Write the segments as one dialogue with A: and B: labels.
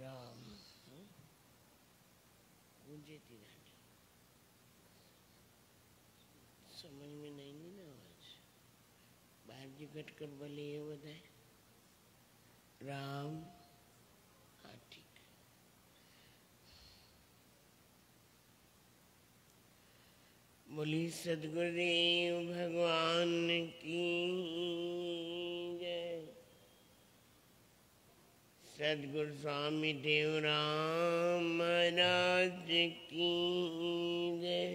A: राम गूंजे थी ॾाढी, समझ में न ईंदी न आवाज़, ॿाहिरि जी घटि कर भले इहो ॿुधाए। राम, हा ठीकु है। बोली सदगुरुदेव भगवान की जय। सदगुरु स्वामी देवराम महाराज की जय।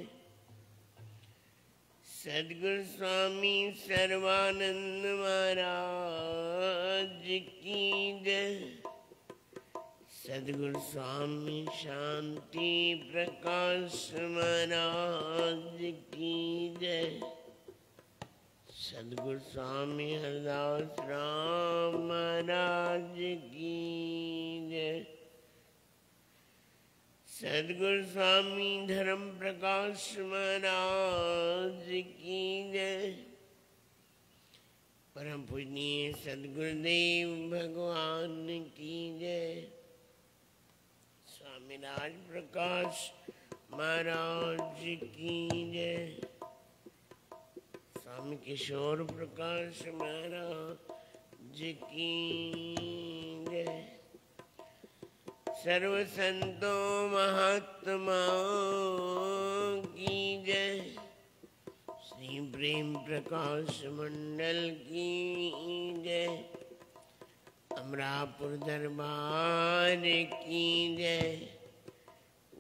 A: सदगुरु स्वामी सर्वानंद महाराज की जय। सदगुरु स्वामी शांति प्रकाश महाराज की जय। सदगुरु स्वामी हरदास राम महाराज की जय। सदगुरु स्वामी धर्म प्रकाश महाराज की जय। परम पूजनीय सदगुरुदेव भगवान की जय। स्वामी राज प्रकाश महाराज की जय। स्वामी किशोर प्रकाश महाराज की जय। सर्व संतों महात्माओं की जय। श्री प्रेम प्रकाश मंडल की जय। अमरापुर दरबार की जय।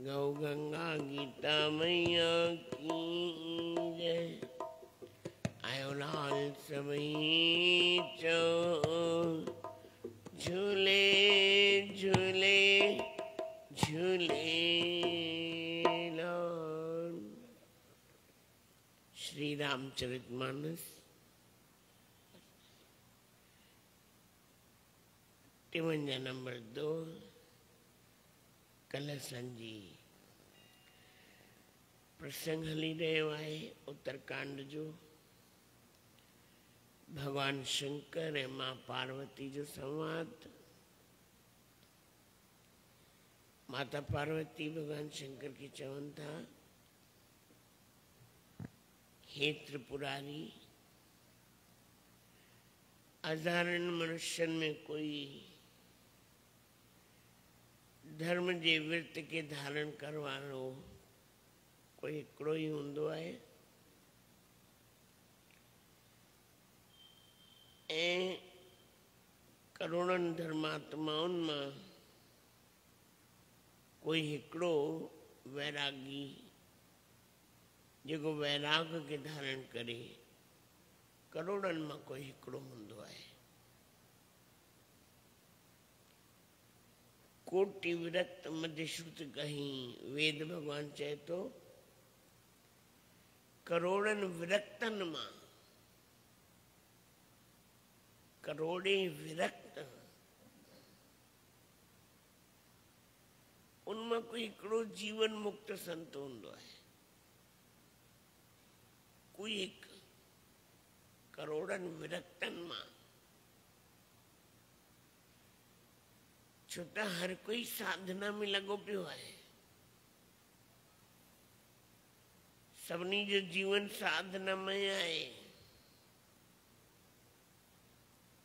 A: गौ गंगा गीता मैया की जय। आयो लाल सबई चो झूले झूले झूले लाल। श्री रामचरितमानस 53 नंबर 2 कल संजी प्रसंग हली रहियो आहे उत्तरकांड जो। भगवान शंकर ऐं मां पार्वती जो संवाद। माता पार्वती भगवान शंकर की चवनि था, हे त्रिपुरारी, अधारण मनुष्यन में कोई धर्म जे विर्त के धारण करण वारो कोई हिकिड़ो ई हूंदो आहे ऐं करोड़नि धर्मात्माउनि मां कोई हिकिड़ो वैरागी जेको वैराग के धारण करे, करोड़नि मां कोई हिकिड़ो हूंदो आहे। कोटि विरत मध्य श्रुत कहीं, वेद भगवान चए तो करोड़नि विरक्तनि मां, करोड़े विरक्त, उनमें कोई हिकिड़ो जीवन मुक्त संत हूंदो आहे। कोई हिकु करोड़नि विरक्तनि मां, छो त हर कोई साधना में लॻो पियो आहे। सभिनी जो जीवन साधना में आहे।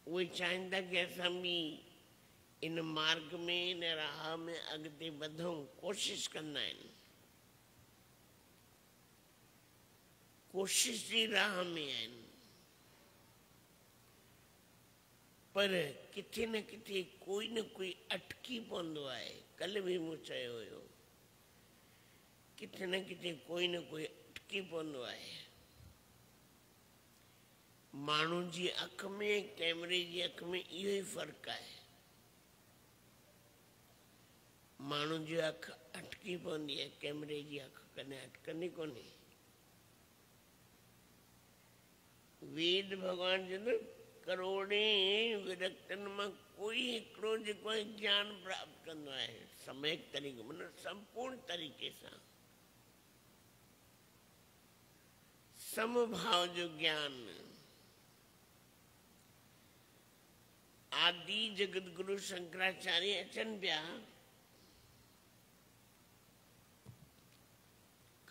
A: उहे चाहिनि था कि असां बि इन मार्ग में, इन राह में अॻिते वधूं, कोशिश कंदा आहिनि। कोशिश जी राह में आहिनि, पर किथे न किथे कोई न कोई अटकी पवंदो आहे। कल बि मूं चयो हुयो, किथे न किथे कोई न कोई अटकी पवंदो आहे। माण्हू जी अख में, कैमरे जी अख में इहो ई फ़र्क़ु आहे। माण्हू जी अख अटकी पवंदी आहे, कैमरे जी अख कॾहिं अटकंदी कोन्हे। वेद भगवान चवंदो, करोड़े विरक्तनि मां कोई हिकिड़ो जेको आहे ज्ञान प्राप्त कंदो आहे, समयक तरीक़े, मतिलबु संपूर्ण तरीक़े सां, समभाव जो ज्ञान। आदि जगत गुरु शंकराचार्य अचनि पिया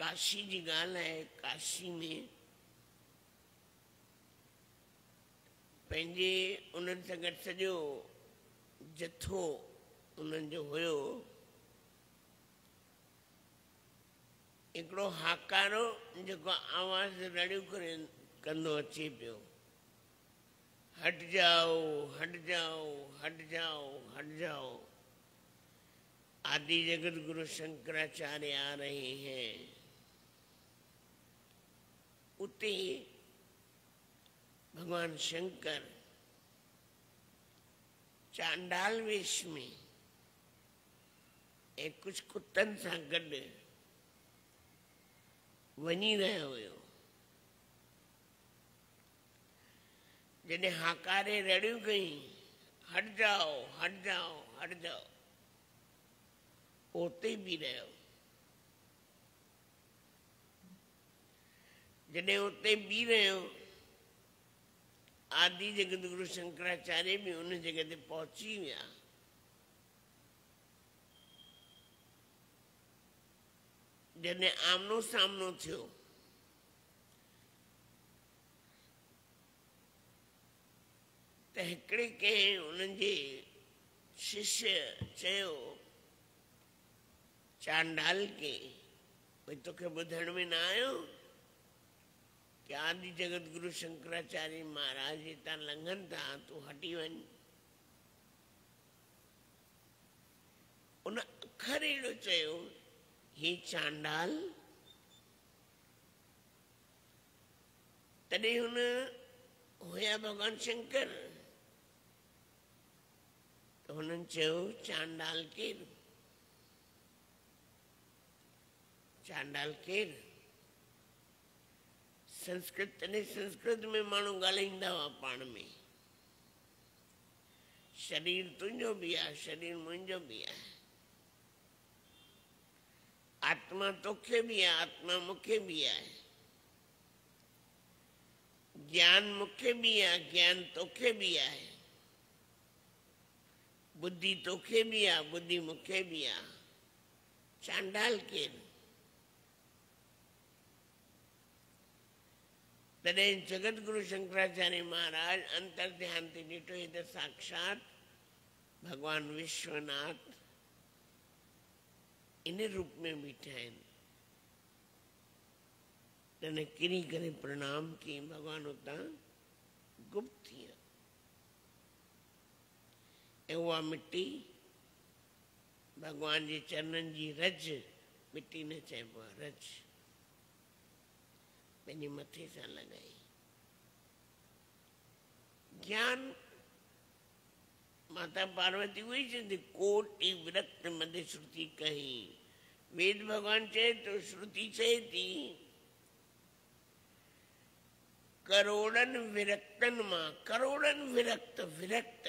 A: काशी जी ॻाल्हि आहे। काशी में पंहिंजे उन्हनि सां गॾु सॼो जथो उन्हनि जो हुयो। हिकिड़ो हाकारो जेको आवाज़ रड़ियूं करे कंदो अचे पियो, हट जाओ हट जाओ हट जाओ हट जाओ, आदि जगत गुरु शंकराचार्य आ रहे हैं। उते भगवान शंकर चांडाल वेश में ऐं कुछ कुत्तनि सां गॾु वञी रहियो हुयो। जॾहिं हाकारे रड़ियूं कई, हट जाओ हट जाओ हट जाओ, उते बीह रहियो। जॾहिं उते बीह रहियो, आदि जगत गुरु शंकराचार्य भी उन जगह ते पहुची विया। जॾहिं आमनो सामनो थियो, त हिकिड़े कंहिं उन्हनि जे शिष्य चयो चांडाल के, भई तोखे ॿुधण में न आयो कि आदि जगत गुरु शंकराचार्य महाराज हितां लंघनि था, तूं हटी वञ। उन अखर अहिड़ो चयो, हे चांडाल। तॾहिं हुन हुया भगवान शंकर। त हुननि चयो चांडाल केरु? चांडाल केरु? संस्कृत, तॾहिं संस्कृत में माण्हू ॻाल्हाईंदा हुआ पाण में। शरीर तुंहिंजो बि आहे, शरीर मुंहिंजो बि आहे, आत्मा तोखे बि आहे, आत्मा मूंखे बि आहे, ज्ञान मूंखे बि आहे, ज्ञान तोखे बि आहे, बुद्धि तोखे बि आहे, बुद्धि मूंखे बि आहे। चांडाल केरु? तॾहिं जगत गुरु शंकराचार्य महाराज अंतर ध्यान ते ॾिठो, हे त साक्षात भगवान विश्वनाथ इन रूप में बीठा आहिनि। तने किरी करे प्रणाम की, भगवान उतां गुप्त थी विया। ऐं उहा मिट्टी भगवान जे चरणनि जी रज, मिट्टी न चइबो आहे, रज पंहिंजे मथे सां लॻाई। ज्ञान माता पार्वती उही चवंदी, कोटि विरक्त मध्य श्रुति कहीं। वेद भगवान चए तो, श्रुति चए थी करोड़नि विरक्तनि मां, करोड़नि विरक्त, विरक्त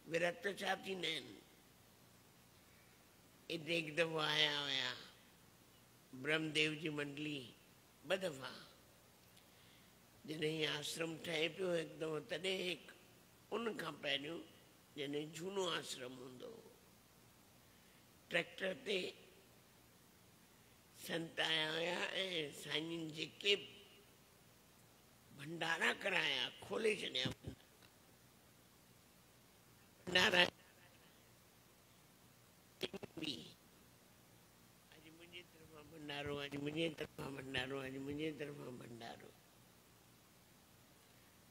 A: विरक्त छा थींदा आहिनि? हिते हिकु दफ़ो आया हुया ब्रह्मदेव जी मंडली, ॿ दफ़ा। जॾहिं आश्रम ठहे पियो हिकु दफ़ो, तॾहिं हिकु उन खां पहिरियों जॾहिं झूनो आश्रम हूंदो हो, ट्रैक्टर ते संत आया हुया ऐं साईं जेके भंडारा कराया, खोले छॾिया भंडारा। अॼु मुंहिंजे तरफ़ां भंडारो, अॼु मुंहिंजे तरफ़ां भंडारो, अॼु मुंहिंजे तरफ़ां भंडारो।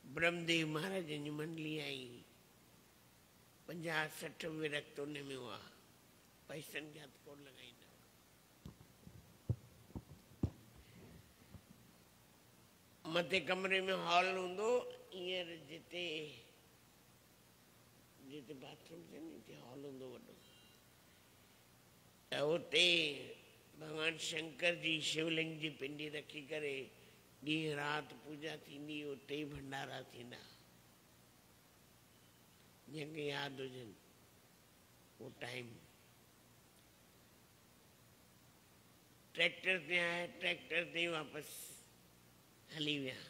A: ब्रह्मदेव महाराज जी मंडली आई, 50-60 विरक्त उन में हुआ, पैसनि खे हथकोड़ लॻाईंदा हुआ। मथे कमरे में हॉल हूंदो, हींअर जिते जिते बाथरूम थिए न, हिते हॉल हूंदो वॾो। त उते भगवान शंकर जी शिवलिंग जी पिंडी रखी करे ॾींहुं राति पूजा थींदी, उते ई भंडारा थींदा। जंहिंखे यादि हुजनि वो टाइम। ट्रैक्टर ते आया, ट्रैक्टर ते वापसि हली विया।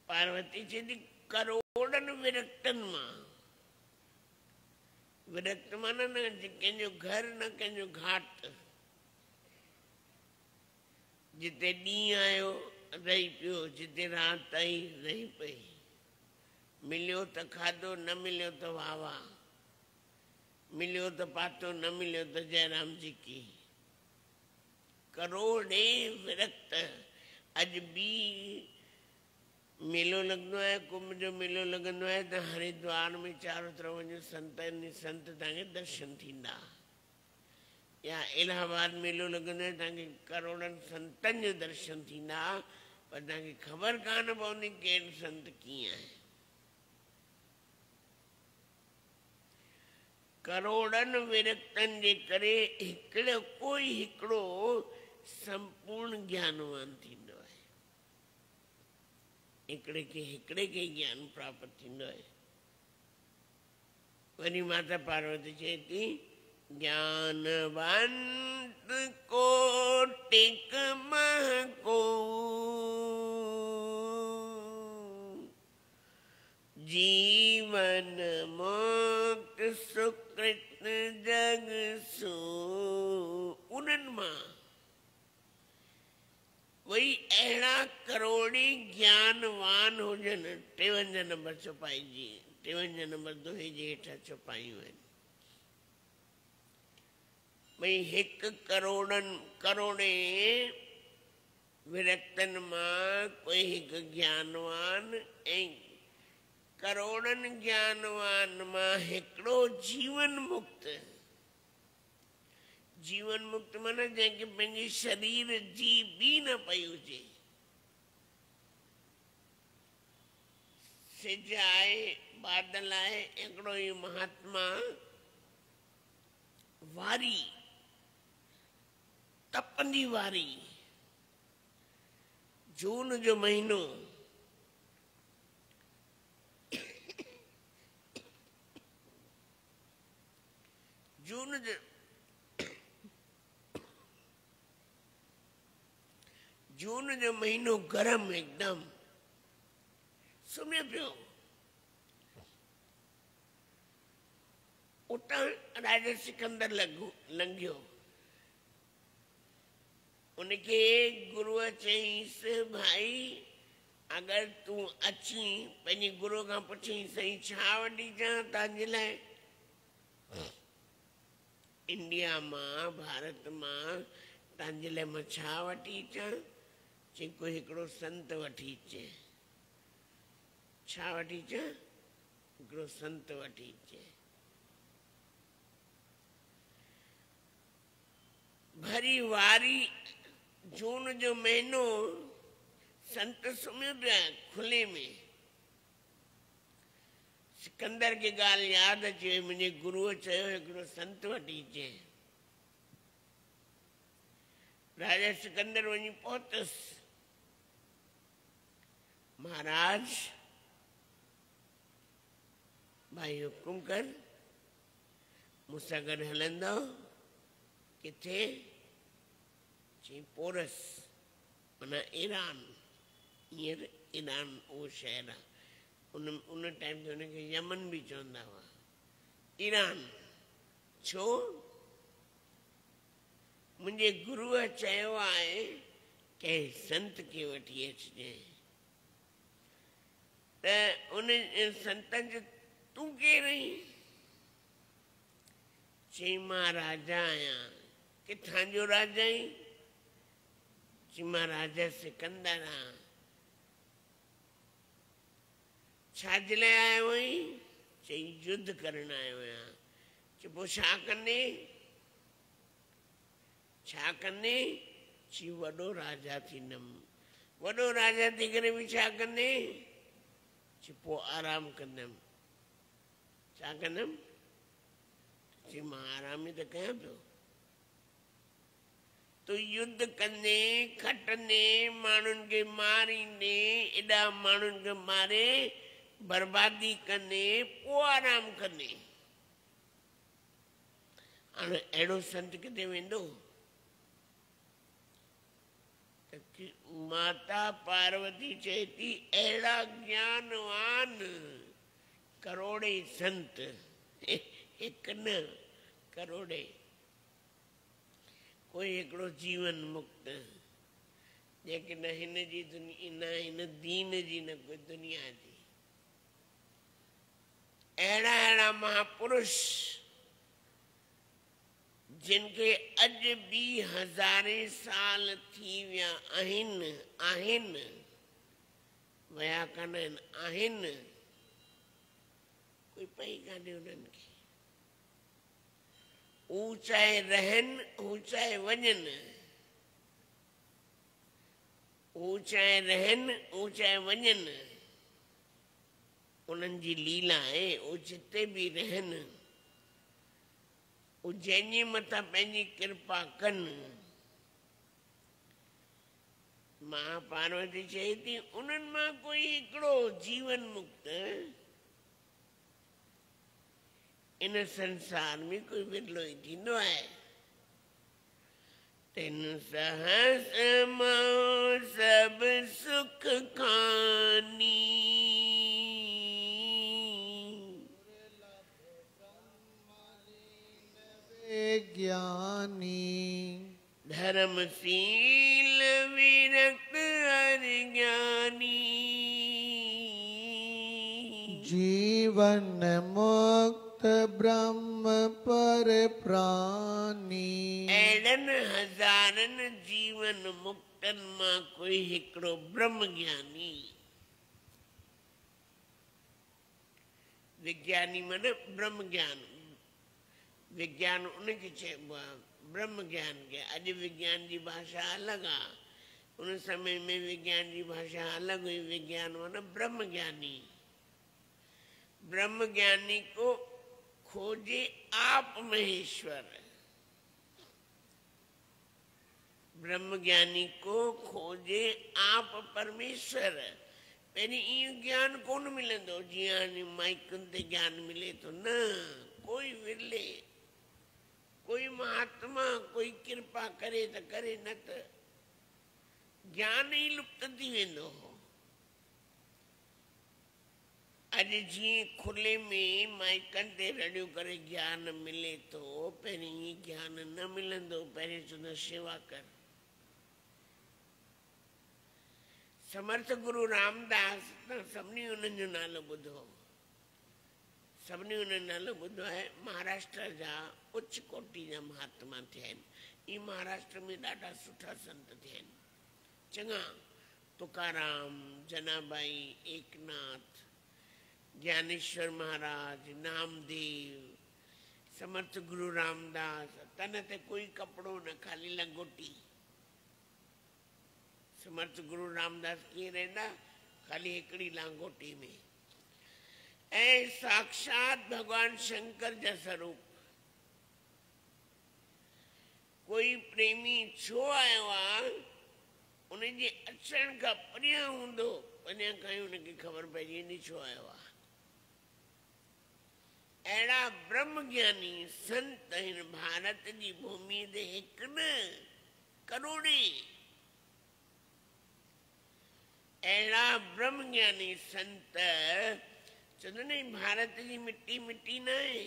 A: पार्वती चई थी करोड़नि विरक्तनि मां विरक्त माना न कंहिंजो घर न कंहिंजो घाट, जिते ॾींहुं आयो रही पियो, जिते राति आई रही पई, मिलियो त खाधो, न मिलियो त वाह वाह, मिलियो त पातो, न मिलियो त जयराम जी की। करोड़े विरक्त। अॼु बि मेलो लॻंदो आहे, कुंभ जो मेलो लॻंदो आहे त हरिद्वार में चारों तरफ़ वञो, संत तव्हांखे दर्शन थींदा। या इलाहाबाद मेलो लॻंदो आहे, तव्हांखे करोड़नि संतनि जो दर्शन थींदा, पर तव्हांखे ख़बर कान पवंदी केरु संत कीअं आहे। करोड़नि विरक्तनि जे करे कोई हिकिड़ो संपूर्ण ज्ञानवान थींदो आहे। हिकिड़े खे ज्ञान प्राप्त थींदो आहे। वरी माता पार्वती चए थी, ज्ञानवंत कोटिक महको, जीवन मुक्त सुकृत जग सो। उन्हनि मां वही अहिड़ा करोड़ी ज्ञानवान हुजनि। 53 नंबर चौपाई जी 53 नंबर दोहे जे हेठां चौपाइयूं आहिनि। भई 1 करोड़े विरक्तनि मां कोई हिकु ज्ञानवान, ऐं करोड़नि ज्ञानवान मां हिकिड़ो जीवन मुक्त। जीवन मुक्त माना जंहिंखे पंहिंजे शरीर जी बि न पई हुजे। सिज आहे, बादल आहे, हिकिड़ो ई महात्मा वारी, तपंदी वारी, जून जो महीनो, जून जो महीनो गरम एकदम, सुम्हियो पियो। उतां राजा सिकंदर लंघियो। उनखे गुरुअ चईंसि, भाई अगर तूं अची पंहिंजे गुरुअ खां पुछी सही छा वठी अचां तव्हांजे लाइ। इंडिया मां, भारत मां तव्हांजे लाइ मां छा वठी अचां? चई कोई हिकिड़ो संत वठी अचे। छा वठी अचां? हिकिड़ो संत वठी अचे। भरी वारी जून जो महीनो, संत सुम्हियो पिया खुले में। सिकंदर खे ॻाल्हि यादि अची वई, मुंहिंजे गुरुअ चयो हिकिड़ो संत वठी अचे। राजा सिकंदर वञी पहुतुसि। महाराज भाई हुकुम कर, मूंसां गॾु हलंदो? किथे? चई पोरस माना ईरान। हींअर ईरान उहो शहर आहे। उन टाइम ते हुनखे यमन बि चवंदा हुआ। ईरान छो? मुंहिंजे गुरुअ चयो आहे कंहिं संत खे वठी अचिजे। त उन संतनि जो तूं केरु आहीं? चई मां राजा आहियां। किथां जो राजा आहीं? चई मां राजा सिकंदर आहियां। छाजे लाइ आयो आहीं? चई युद्ध करण आयो आहियां। चई पोइ छा कंदे? छा कंदे? चई वॾो राजा थींदुमि। वॾो राजा थी करे बि छा कंदे? चई पोइ आराम कंदुमि। छा कंदुमि? चई मां आराम ई त कयां पियो। तू युद्ध कंदे, खटंदे, माण्हुनि खे मारींदे, एॾा माण्हुनि खे मारे बर्बादी कंदे, पोइ आराम कंदे। हाणे अहिड़ो संत किथे वेंदो? माता पार्वती चए थी अहिड़ा ज्ञानवान करोड़े संत एक न करोड़े, कोई एकड़ो जीवन मुक्त जेके न हिन जी दुनिया, न हिन दीन जी, न कोई दुनिया जी। अहिड़ा अहिड़ा महापुरुष जिनके अज भी हज़ारे साल थी विया आहिनि, आहिनि वया कान आहिनि, आहिनि, कोई पई कान्हे उन्हनि खे। हू चाहे रहनि, हू चाहे वञनि, हू चाहे रहनि, हू चाहे वञनि, उन्हनि जी लीला आहे। हू जिते बि रहनि, हू जंहिंजे मथां पंहिंजी कृपा कनि। मां पार्वती चए थी उन्हनि मां कोई हिकिड़ो जीवन मुक्त इन संसार में कोई विरलो ई थींदो आहे। तिन सहस मां सब सुख खानी,
B: ज्ञानी
A: धर्मशील विरक्त हरि ज्ञानी,
B: जीवन मुक्त ब्रह्म पर प्राणी।
A: अहिड़नि हज़ारनि जीवन मुक्तनि मां कोई हिकिड़ो ब्रह्म ज्ञानी। विज्ञानी माने ब्रह्म ज्ञान, विज्ञान उनखे चइबो आहे, ब्रह्म ज्ञान के। अॼु विज्ञान जी भाषा अलॻि आहे, उन समय में विज्ञान जी भाषा अलॻि हुई। विज्ञान माना ब्रह्म ज्ञानी। ब्रह्म ज्ञानी को खोजे आप महेश्वर, ब्रह्म ज्ञानी को खोजे आप परमेश्वर। पहिरीं इहो ज्ञान कोन मिलंदो जीअं हाणे माइकुनि ते ज्ञान मिले थो, न। कोई विरले, कोई महात्मा कोई कृपा करे त करे, न त ज्ञान ई लुप्त थी वेंदो हो। अॼु जीअं खुले में माइकनि ते रड़ियूं करे ज्ञान मिले थो, पहिरीं ई ज्ञान न मिलंदो। पहिरीं चवंदा शेवा कर। समर्थ गुरु रामदास, सभिनी उन्हनि जो नालो ॿुधो, सभिनी उन्हनि नालो ॿुधो आहे। महाराष्ट्र जा उच्च कोटि जा महात्मा थिया आहिनि। ई महाराष्ट्र में ॾाढा सुठा संत थिया आहिनि चङा। तुकाराम, जनाबाई, एकनाथ, ज्ञानेश्वर महाराज, नामदेव, समर्थ गुरु रामदास। तन ते कोई कपिड़ो न, खाली लंगोटी। समर्थ गुरु रामदास कीअं रहंदा, खाली हिकिड़ी लांगोटी में। ऐं साक्षात भगवान शंकर जा स्वरूप। कोई प्रेमी छो आयो आहे, उनजे अचण खां परियां हूंदो, परियां खां ई उनखे ख़बर पइजी वेंदी छो आयो आहे। अहिड़ा ब्रह्म ज्ञानी संत हिन भारत जी भूमि ते हिकु न करोड़े। अहिड़ा ब्रह्म ज्ञानी संत चवंदा न भारत जी मिट्टी मिट्टी न आहे।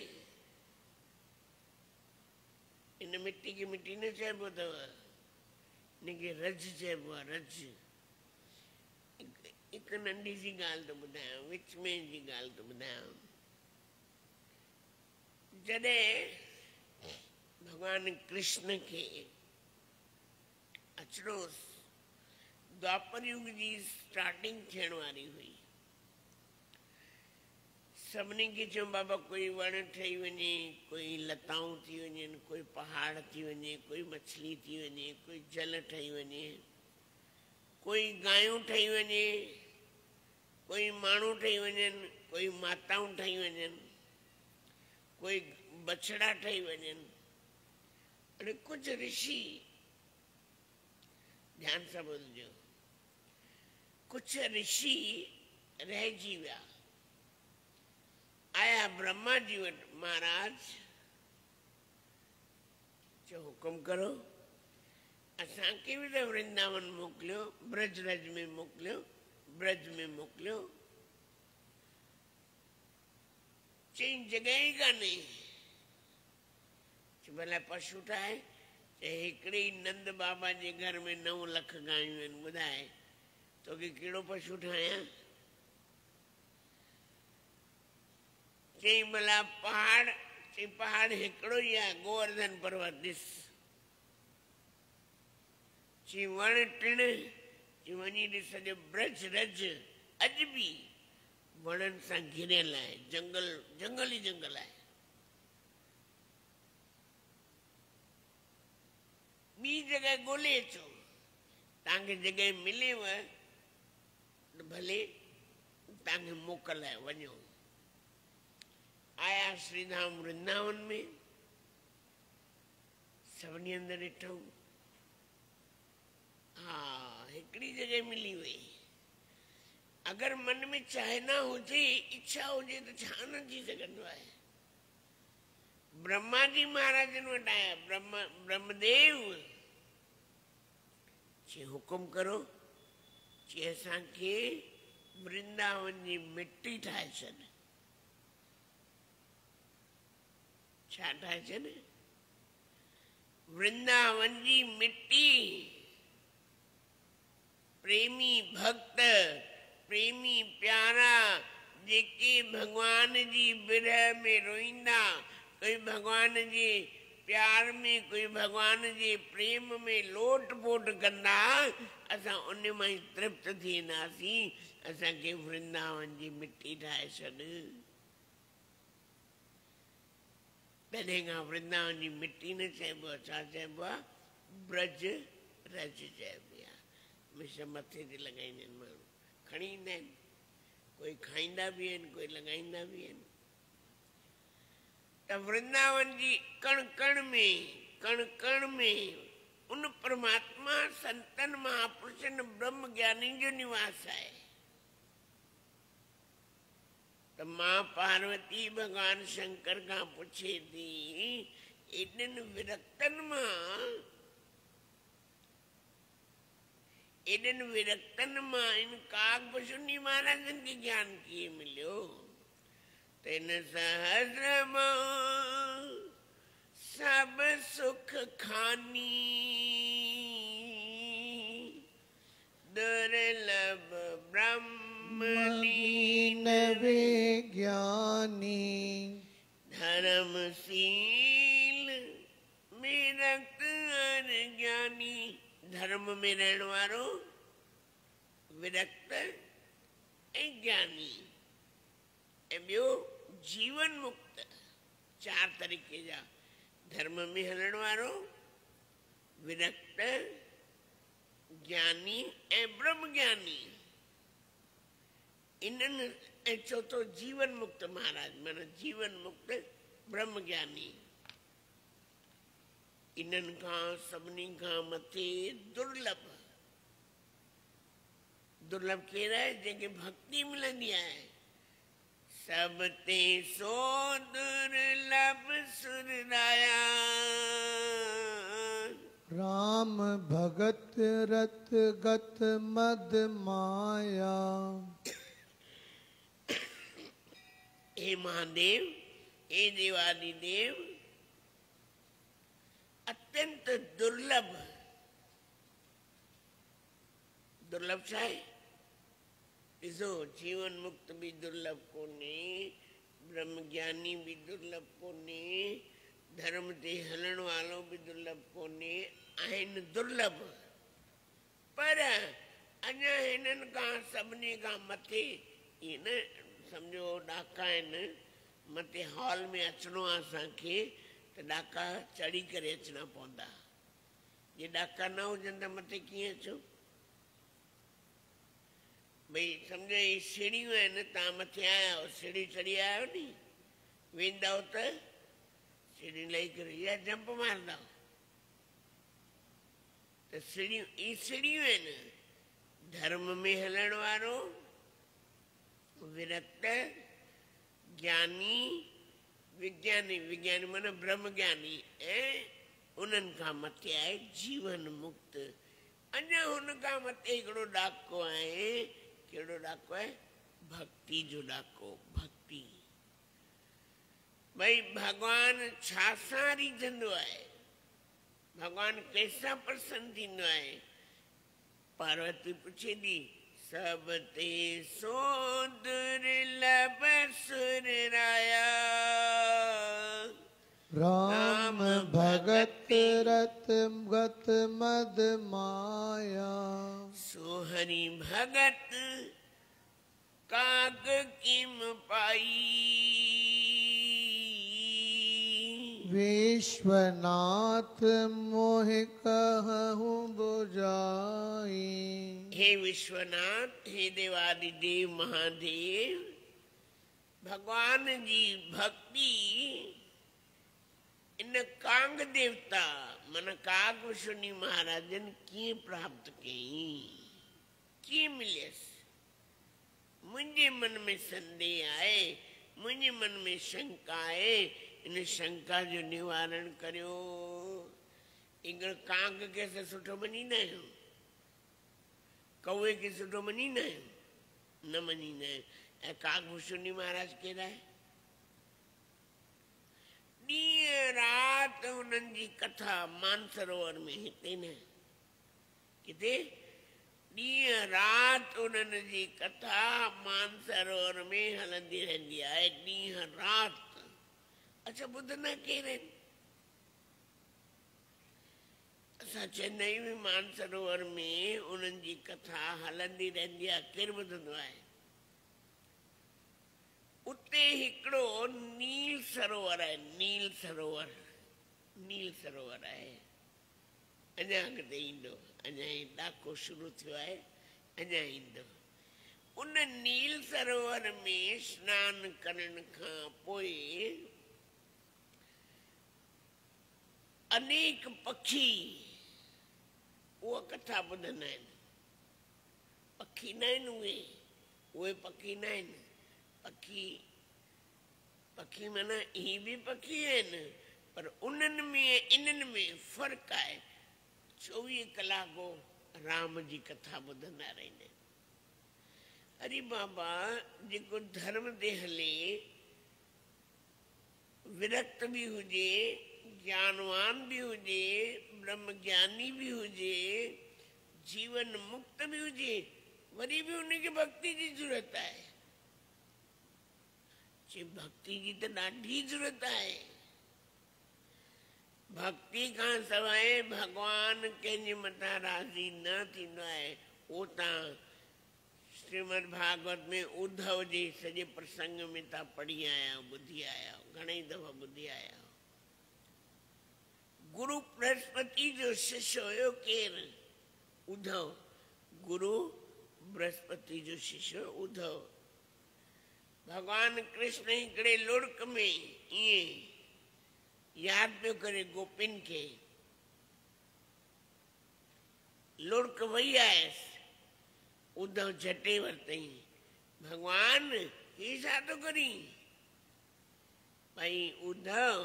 A: इन मिट्टी खे मिट्टी न चइबो अथव, इनखे रज चइबो आहे, रज। हिकु नंढी सी ॻाल्हि थो ॿुधायां, विच में जी ॻाल्हि थो ॿुधायां। जॾहिं भगवान कृष्ण खे अचिणो द्वापर युग जी स्टार्टिंग थियण वारी हुई, सभिनी खे चयो बाबा कोई वण ठही वञे, कोई लताऊं थी वञनि, कोई पहाड़ थी वञे, कोई मछली थी वञे, कोई जल ठही वञे, कोई गायूं ठही वञे, कोई माण्हू ठही वञनि, कोई माताऊं ठही वञनि, कोई बछड़ा ठही वञनि। अरे कुछ ऋषि, ध्यान सां ॿुधजो, कुछ ऋषि रहिजी विया। आया ब्रह्मा जी वटि, महाराज चयो हुकुम करो, असांखे बि त वृंदावन मोकिलियो, ब्रजरज में मोकिलियो, ब्रज में मोकिलियो। चई जॻह ई कान्हे। भला पशु ठाहे हिकिड़े ई नंद बाबा जे घर में 9 लख गायूं आहिनि ॿुधाए तोखे कहिड़ो पशु ठाहियां चई भला पहाड़ चई पहाड़ हिकिड़ो ई आहे गोवर्धन पर्वत ॾिस चई वण टिण चई वञी ॾिस सॼो ब्रज रज अॼु बि वणनि सां घिरियल आहे जंगल जंगल ई जंगल आहे ॿी जॻह ॻोल्हे अचो तव्हांखे जॻह मिलेव त भले तव्हांखे मोकल आहे वञो आया श्रीधाम वृंदावन में सभिनी हंधि ॾिठऊं हा हिकिड़ी जॻह मिली वई अगर मन में चाहना हुजे इच्छा हुजे तो छा न थी सघंदो आहे ब्रह्मा जी महाराजन वटि आया ब्रह्मदेव चई हुकुम करो चई असांखे वृंदावन जी मिट्टी ठाहे छॾ छा ठाहे छॾ वृंदावन जी मिट्टी प्रेमी भक्त प्रेमी प्यारा जेके भगवान जी बिरह में रोईंदा कोई भगवान जे प्यार में कोई भगवान जे प्रेम में लोट पोट कंदा असां उन मां ई तृप्त थी वेंदासीं असांखे वृंदावन जी मिट्टी ठाहे छॾ तॾहिं खां वृंदावन जी मिट्टी न चइबो आहे छा चइबो आहे ब्रज रज चइबी आहे हमेशह मथे ते लॻाईंदा आहिनि माण्हू खणी ईंदा आहिनि कोई खाईंदा बि आहिनि कोई लॻाईंदा बि आहिनि त वृंदावन जी कण कण में उन परमात्मा संतन महापुरुषन ब्रह्म ज्ञानी जो निवास आहे त मां पार्वती भगवान शंकर खां पुछे थी एॾनि विरक्तन मां इन काकभुषुंडी महाराजन खे ज्ञान कीअं मिलियो तेन सहस्र सब सुख खानी दुर्लभ ब्रह्मलीन
B: विज्ञानी
A: धर्मशील विरक्त और ज्ञानी धर्म में रहण वारो विरक्त ऐं ज्ञानी ऐं ॿियो जीवन मुक्त 4 तरीक़े जा धर्म में हलण वारो विरक्त ज्ञानी ऐं ब्रह्म ज्ञानी इन्हनि ऐं चौथो जीवन मुक्त महाराज माना जीवन मुक्त ब्रह्म ज्ञानी इन्हनि खां सभिनी खां मथे दुर्लभ केरु आहे जंहिंखे भक्ति मिलंदी आहे सब ते सो दुर्लभ सुरराया
B: राम भगत रत गत मद माया
A: हे महादेव हे देवादि देव अत्यंत दुर्लभ छा आहे ॾिसो जीवन मुक्त भी दुर्लभ कोन्हे ब्रह्म ज्ञानी भी दुर्लभ कोन्हे धर्म ते हलण वारो भी दुर्लभ कोन्हे आहिनि दुर्लभ पर अञा हिननि खां सभिनी खां मथे ईअं न सम्झो ॾाका आहिनि मथे हॉल में अचिणो आहे असांखे त ॾाका चढ़ी करे अचणा पवंदा जे ॾाका न हुजनि त मथे कीअं अचो भई सम्झो ही सीढ़ियूं आहिनि तव्हां मथे आया आहियो सीढ़ी चढ़ी आया आहियो नी वेंदव त सीढ़ी लही करे या जंप मारंदव त सीढ़ियूं आहिनि धर्म में हलण वारो विरक्त ज्ञानी विज्ञानी माना ब्रह्म ज्ञानी ऐं उन्हनि खां मथे आहे जीवन मुक्त अञा हुन खां मथे हिकिड़ो ॾाको आहे कहिड़ो ॾाको आहे भक्ति जो ॾाको भक्ति भाई भगवान छा सां रीझंदो आहे, भगवान कैसा प्रसन्न थींदो आहे। पार्वती पुछे थी सब ते सो दुर्लभ सुर राया,
B: राम भगत रत गत मद माया,
A: सोहरी भगत काग किम पाई,
B: विश्वनाथ मोह कहूँ बुझाई।
A: हे विश्वनाथ, हे देवादिदेव महादेव, भगवान जी भक्ति इन कांग देवता मन काग विष्णु महाराजन कीअं प्राप्त कई, कीअं मिलियस। मुझे मन में संदेह आए, मुझे मन में शंका आहे, इन शंका जो निवारण करियो। इंगड़ कांग के से सुठो मञींदा आहियो, कौए के सुठो मञींदा आहियो, न मञींदा आहियो। ऐं काग विष्णु महाराज केड़ा आहे? ॾींहं राति उन्हनि जी कथा मानसरोवर में, हिते न किथे, ॾींहं राति उन्हनि जी कथा मानसरोवर में हलंदी रहंदी आहे, ॾींहं राति। अच्छा ॿुधंदा केरु आहिनि? असां चेन्नई में मानसरोवर में उन्हनि जी कथा हलंदी रहंदी आहे, केरु ॿुधंदो आहे? उते हिकिड़ो नील सरोवर आहे, नील सरोवर, नील सरोवर आहे। अञा अॻिते ईंदो, अञा ॾाको शुरू थियो आहे, अञा ईंदो। उन नील सरोवर में स्नान करण खां पोइ अनेक पखी उहा कथा ॿुधंदा आहिनि। पखी न आहिनि उहे पखी न आहिनि। पखी माना ही भी पखी आहिनि, पर उन्हनि में इन्हनि में फ़र्क़ु आहे। 24 कलाक राम जी कथा ॿुधंदा रहंदा आहिनि। अरे बाबा, जेको धर्म ते हले, विरक्त भी हुजे, ज्ञानवान भी हुजे, ब्रह्म ज्ञानी भी हुजे, जीवन मुक्त भी हुजे, वरी भी उनखे भक्ति जी जरूरत आहे। भक्ति जी तो ॾाढी जरूरत आहे। भक्ति खां सवाइ भगवान कंहिंजे मथां राज़ी न थींदो आहे। उहो तव्हां श्रीमद भागवत में उद्धव जे सॼे प्रसंग में तव्हां पढ़ी आया आहियो, ॿुधी आया आहियो, घणेई दफ़ा ॿुधी आया आहियो। गुरु बृहस्पति जो शिष्य हुयो केरु? उद्धव। गुरु बृहस्पति जो शिष्य उद्धव। भगवान कृष्ण हिकिड़े लुड़क में ईअं यादि पियो करे गोपिन खे। लुड़क वई आयसि, उद्धव झटे वरितई, भगवान ही छा थो करी? भाई उद्धव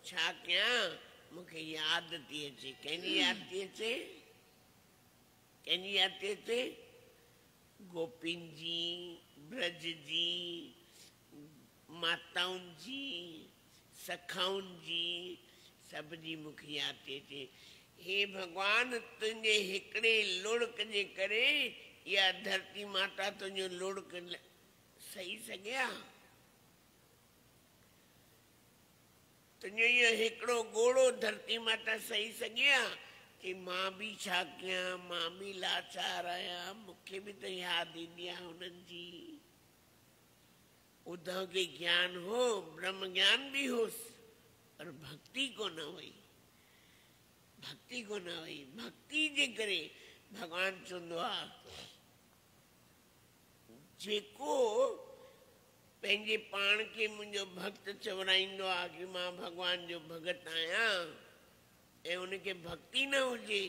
A: छा कयां, मूंखे यादि थी अचे। कंहिंजी यादि थी अचे? कंहिंजी यादि थी अचे? गोपिन जी, ब्रज जी, माताउनि जी, सखाउनि जी, सभ जी मूंखे यादि थी अचे। हे भगवान, तुंहिंजे हिकिड़े लुड़क जे करे इहा धरती माता तुंहिंजो लुड़क सही सघिया? तुंहिंजो इहो हिकिड़ो गोड़ो धरती माता सही सघिया? कि मां बि छा कयां, मां बि लाचार आहियां, मूंखे बि त यादि ईंदी आहे हुननि जी। उद्धव के ज्ञान हो, ब्रह्म ज्ञान भी हो, पर भक्ति को न हुई। भक्ति को न हुई। भक्ति जे करे भगवान चवंदो आहे, जेको पंहिंजे पाण खे मुंहिंजो भक्त चवराईंदो आहे कि मां भगवान जो भगत आहियां, ऐं उनखे भक्ति न हुजे,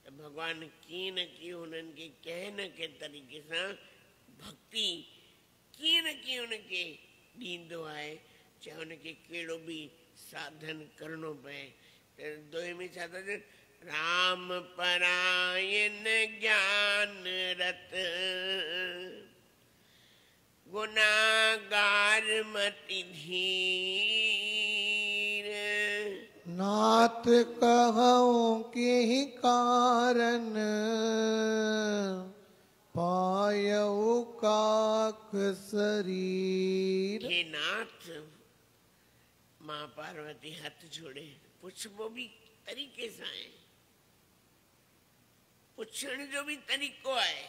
A: त भगवान कीअं न कीअं हुननि खे कंहिं न कंहिं तरीक़े सां भक्ति कीअं न कीअं उनखे ॾींदो आहे, चाहे उनखे कहिड़ो बि साधन करणो पए। त दोहे में छा था चवनि? राम परायण ज्ञान रत, गुनागार मति धीर।
B: नाथ कहूँ के कारण पायऊ काक शरीर।
A: हे नाथ, माँ पार्वती हाथ जोड़े, पुछबो भी तरीके सां आहे, पुछण जो भी तरीक़ो आहे।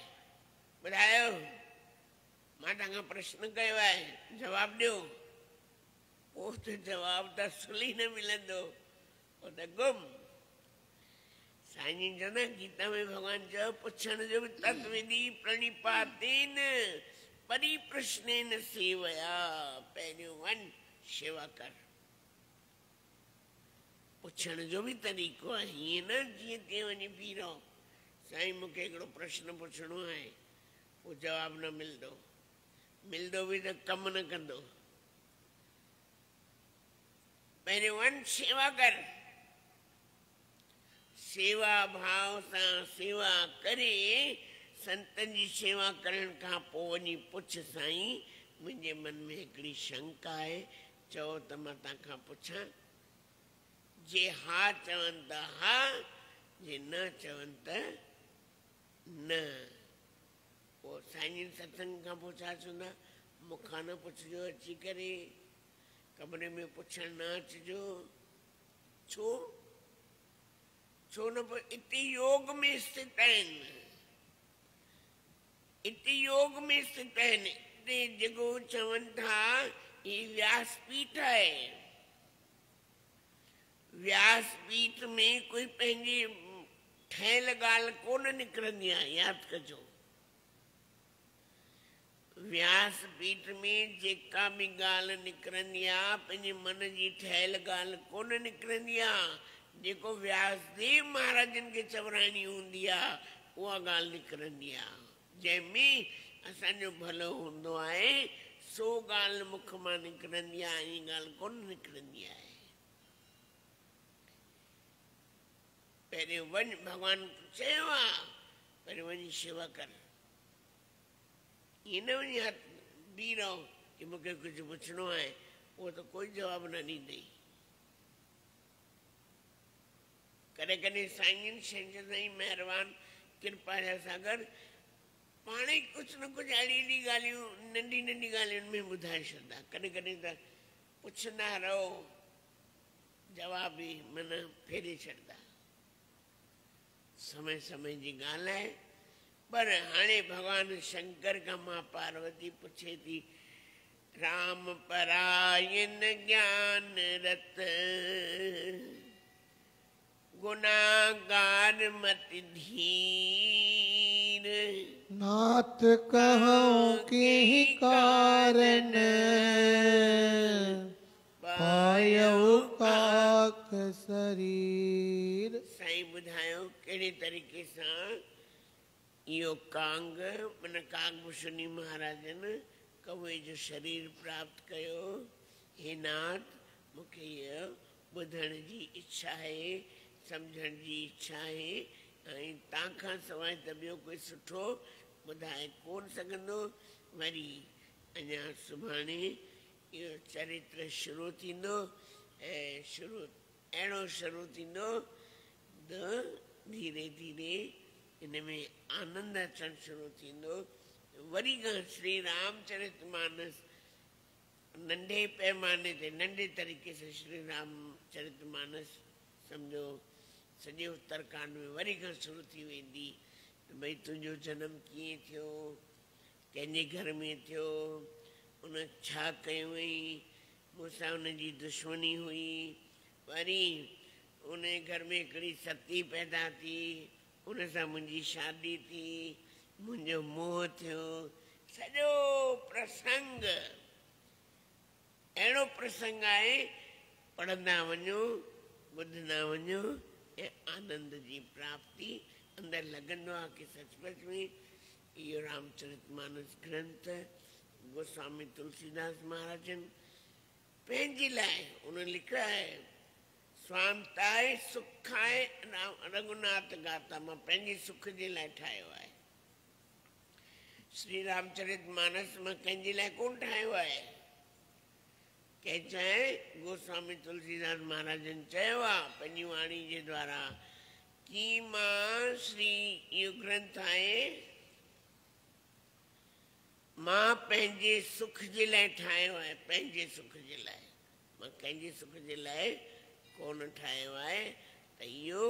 A: ॿुधायो, मां तव्हांखां प्रश्न कयो आहे, जवाब ॾियो। पोइ त जवाब त असुली न मिलंदो, पोइ त गुम। साईं जी चवंदा गीता में भॻवान चयो पुछण जो बि तत्विधि प्रणिपातेन परिप्रश्नेन सेवया। पहिरियों वञ शेवा कर। पुछण जो भी तरीक़ो आहे, हीअं न जीअं तीअं वञी बीह रहो। साईं मूंखे हिकिड़ो प्रश्न पुछणो आहे, पोइ जवाब न मिलंदो, मिलंदो बि त कमु न कंदो। पहिरियों वञ शेवा कर। सेवा भाव सां सेवा करे, संतनि जी सेवा करण खां पोइ वञी पुछ, साईं मुंहिंजे मन में हिकिड़ी शंका आहे, चओ त मां तव्हांखां पुछां। जे हा चवनि त हा, जे न चवनि त न। पोइ साईं जन सत्संग खां पोइ छा चवंदा, मूंखां न पुछिजो अची करे, कमरे में पुछण न अचिजो। छो छो न? इति योग में स्थित आहिनि, इति योग में स्थित आहिनि। इते जेको चवनि था ही व्यासपीठ आहे। व्यासपीठ में कोई पंहिंजी ठहियल ॻाल्हि कोन निकिरंदी आहे, यादि कजो। व्यासपीठ में जेका बि ॻाल्हि निकिरंदी आहे, पंहिंजे मन जी ठहियल ॻाल्हि कोन निकिरंदी आहे। जेको व्यासदेव महाराजनि खे चवराइणी हूंदी आहे, उहा ॻाल्हि निकिरंदी आहे। जंहिंमें असांजो भलो हूंदो आहे, सो ॻाल्हि मुख मां निकिरंदी आहे, ऐं ॻाल्हि कोन निकिरंदी आहे। पहिरियों वञ, भॻवान चयो आहे, पहिरियों वञी शेवा कर। ईअं न वञी हथ बीह रहो कि मूंखे कुझु पुछिणो आहे, उहो त कोई जवाबु न ॾींदई। कॾहिं कॾहिं साईं छंछर साईं महिरबान कृपा जा सागर पाण ई कुझु न कुझु अहिड़ी अहिड़ी ॻाल्हियूं नंढी नंढी ॻाल्हियुनि में ॿुधाए छॾंदा। कॾहिं कॾहिं त पुछंदा रहो, जवाब बि माना फेरे छॾंदा। समय समय जी ॻाल्हि आहे। पर हाणे भॻवान शंकर खां मां पार्वती पुछे थी, राम परायन ज्ञान रत गुनागार मति धीर।
B: नाथ कहूँ के कारण पायऊ काक शरीर।
A: साईं ॿुधायो कहिड़े तरीक़े सां इहो कांग मन कागभूषणी महाराजनि कौए जो शरीर प्राप्त कयो। हे नाथ, मूंखे इहो ॿुधण जी इच्छा आहे, सम्झण जी इच्छा आहे, ऐं तव्हांखां सवाइ त ॿियो कोई सुठो ॿुधाए कोन सघंदो। वरी अञा सुभाणे इहो चरित्र शुरू थींदो, ऐं अहिड़ो शुरू थींदो त धीरे धीरे इन में आनंद अचणु शुरू थींदो। वरी खां श्री रामचरितमानस नंढे पैमाने ते, नंढे तरीक़े से श्री रामचरितमानस सम्झो सॼे उत्तरकांड में वरी खां शुरू थी वेंदी। भई तुंहिंजो जनम कीअं थियो, कंहिंजे घर में थियो, उन छा कयो हुई, मूंसां उनजी दुश्मनी हुई, वरी उन घर में हिकिड़ी सती पैदा थी, उन सां मुंहिंजी शादी थी, मुंहिंजो मोह थियो। सॼो प्रसंग अहिड़ो प्रसंग आहे, पढ़ंदा वञो, ॿुधंदा वञो, ऐं आनंद जी प्राप्ति अंदरि लॻंदो आहे कि सचमुच में इहो रामचरितमानस ग्रंथ गोस्वामी तुलसीदास महाराजनि पंहिंजे लाइ उन लिखियो आहे। स्वांताए सुखाए रघुनाथ गाता, मां पंहिंजे सुख जे लाइ ठाहियो आहे। श्री रामचरितमानस मां कंहिंजे लाइ कोन ठाहियो आहे, के चाहे गोस्वामी तुलसीदास महाराज ने चयो आहे पंहिंजी वाणी जे द्वारा कि मां श्री इहो ग्रंथ आहे मां पंहिंजे सुख जे लाइ ठाहियो आहे, पंहिंजे सुख जे लाइ, मां कंहिंजे सुख जे लाइ कोन ठाहियो आहे। त इहो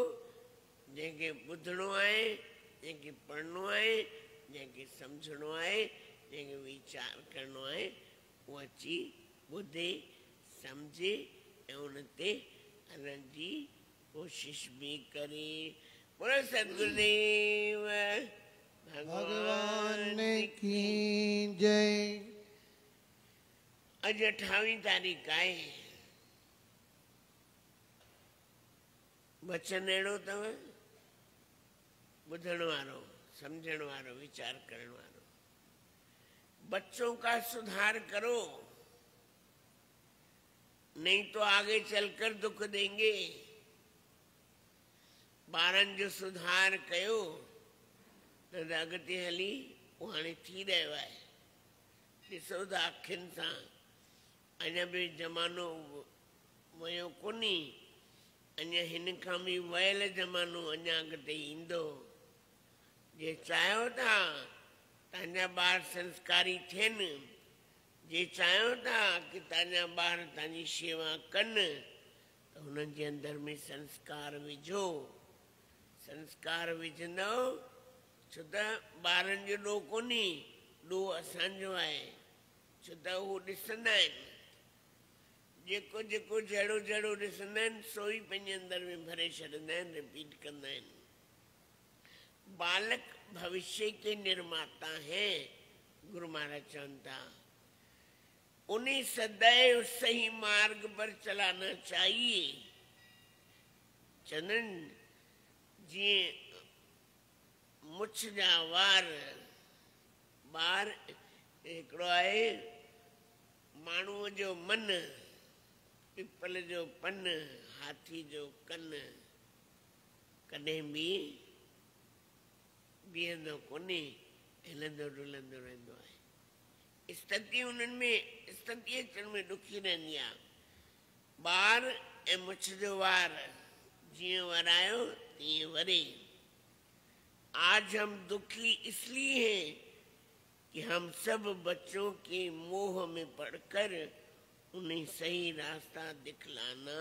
A: जंहिंखे ॿुधणो आहे, जंहिंखे पढ़णो आहे, जंहिंखे सम्झणो आहे, जंहिंखे वीचार करणो आहे, उहो अची ॿुधे सम्झे ऐं उन ते हलण जी कोशिश भी करे। बोलो सतगुरुदेव
B: भगवान की जय।
A: अॼु 28 तारीख़ आहे। वचन अहिड़ो अथव ॿुधण वारो, समझण वारो, विचार करण वारो। बच्चों का सुधार करो, नहीं तो आगे चलकर दुख देंगे। ॿारनि जो सुधार कयो न त अॻिते हली उहो हाणे थी रहियो आहे। ॾिसो त अखियुनि सां अञा बि ज़मानो वियो कोन्हे, अञा हिन खां बि वयल ज़मानो अञा अॻिते ईंदो। जे चाहियो था तव्हांजा ॿार संस्कारी थियनि, जे चाहियो था कि तव्हांजा ॿार तव्हांजी शेवा कनि, त हुननि जे अंदर में संस्कार विझो। संस्कार विझंदव छो त ॿारनि जो ॾोह कोन्हे, ॾोह असांजो आहे। छो त उहो ॾिसंदा आहिनि, जेको जेको जहिड़ो जहिड़ो ॾिसंदा आहिनि सो ई पंहिंजे अंदर में भरे छॾींदा आहिनि, रिपीट कंदा आहिनि। बालक भविष्य के निर्माता हैं, गुरु महाराज चवनि था। उन्हें सदैव सही मार्ग पर चलाना चाहिए। चंदन जीअं मुछ जा वार ॿार हिकिड़ो आहे माण्हूअ जो मन, पिपल जो पन, हाथी जो कन, कॾहिं बि बीहंदो कोन्हे, हिलंदो डुलंदो रहंदो आहे। स्थिति उन्हनि में स्थिति अचण में ॾुखी रहंदी आहे। ॿार ऐं मुछ जो वार जीअं वरायो तीअं वरे। आज हम दुखी इसलिए हैं कि हम सब बच्चों के मोह में पड़कर उन्हें सही रास्ता दिखलाना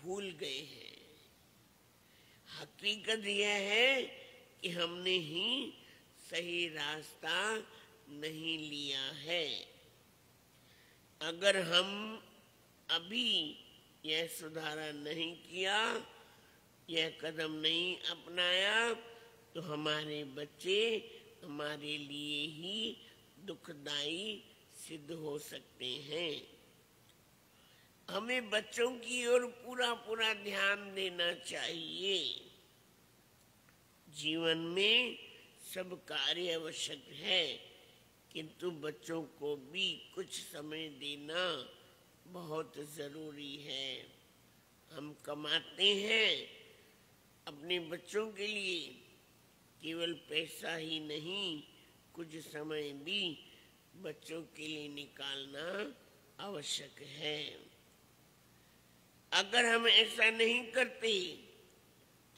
A: भूल गए हैं। हकीकत यह है कि हमने ही सही रास्ता नहीं लिया है। अगर हम अभी यह सुधारा नहीं किया, यह कदम नहीं अपनाया, तो हमारे बच्चे हमारे लिए ही दुखदाई सिद्ध हो सकते हैं। हमें बच्चों की ओर पूरा पूरा ध्यान देना चाहिए। जीवन में सब कार्य आवश्यक है, किंतु बच्चों को भी कुछ समय देना बहुत जरूरी है। हम कमाते हैं अपने बच्चों के लिए, केवल पैसा ही नहीं, कुछ समय भी बच्चों के लिए निकालना आवश्यक है। अगर हम ऐसा नहीं करते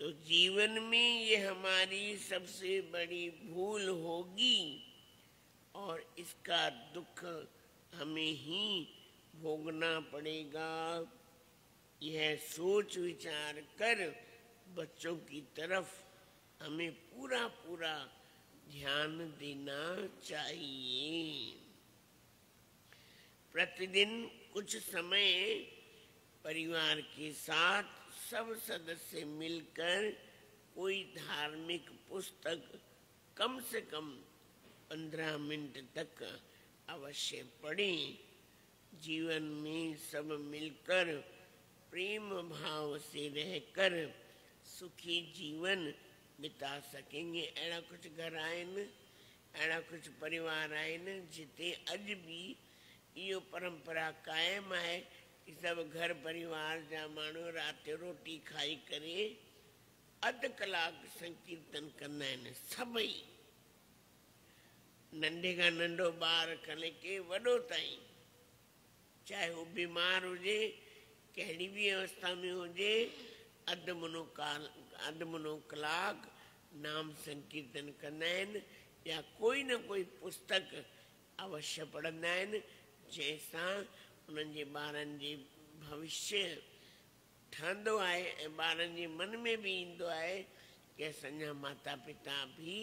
A: तो जीवन में ये हमारी सबसे बड़ी भूल होगी और इसका दुख हमें ही भोगना पड़ेगा। यह सोच विचार कर बच्चों की तरफ हमें पूरा पूरा ध्यान देना चाहिए। प्रतिदिन कुछ समय परिवार के साथ सब सदस्य मिलकर कोई धार्मिक पुस्तक कम से कम 15 मिनट तक अवश्य पढ़ें। जीवन में सब मिलकर प्रेम भाव से रहकर सुखी जीवन बिता सकेंगे। अड़ा कुछ घर आहिनि, अड़ा कुछ परिवार आहिनि जिते अॼु बि इहो परंपरा कायम आहे कि सब घर परिवार जा माण्हू राति जो रोटी खाई करे अधु कलाक संकीर्तन कंदा आहिनि। सभई नंढे खां नंढो ॿार खां लेके वॾो ताईं चाहे वो बीमार हुजे, कहिड़ी बि अवस्था में हुजे, अधु मुनो कलाक नाम संकीर्तन कंदा आहिनि या कोई न कोई पुस्तक अवश्य पढ़ंदा आहिनि, जंहिंसां उन्हनि जे ॿारनि जी भविष्य ठहंदो आहे ऐं ॿारनि जे मन में बि ईंदो आहे कि असांजा माता पिता बि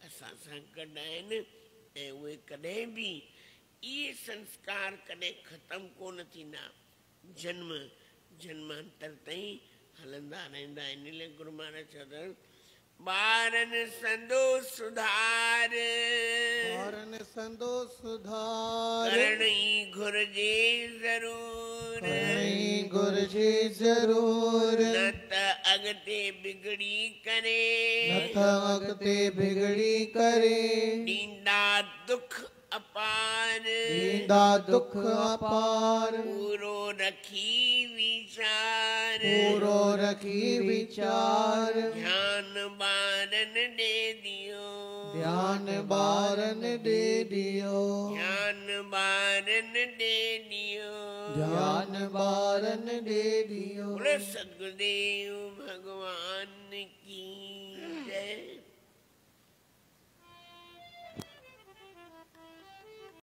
A: असां सां गॾु आहिनि ऐं उहे कॾहिं बि इहे संस्कार कॾहिं ख़तमु कोन थींदा, जन्मांतर ताईं हलंदा रहंदा आहिनि। इन लाइ गुरु महाराज चवंदा ॿारनि संदो सुधार,
B: ॿारनि संदो सुधार,
A: करणी घुरिजे ज़रूर,
B: करणी घुरिजे ज़रूर,
A: न त अॻिते बिगड़ी करे,
B: न त अॻिते बिगड़ी करे,
A: ॾींदा दुख अपार,
B: ॾींदा दुख अपार,
A: पूरो रखी वीचार,
B: पूरो रखी वीचार,
A: ध्यान ॿारनि ॾे दियो,
B: ध्यान ॿारनि ॾे दियो,
A: ध्यान ॿारनि ॾे दियो,
B: ध्यान ॿारनि ॾे दियो।
A: बोलो सतगुरुदेव भगवान की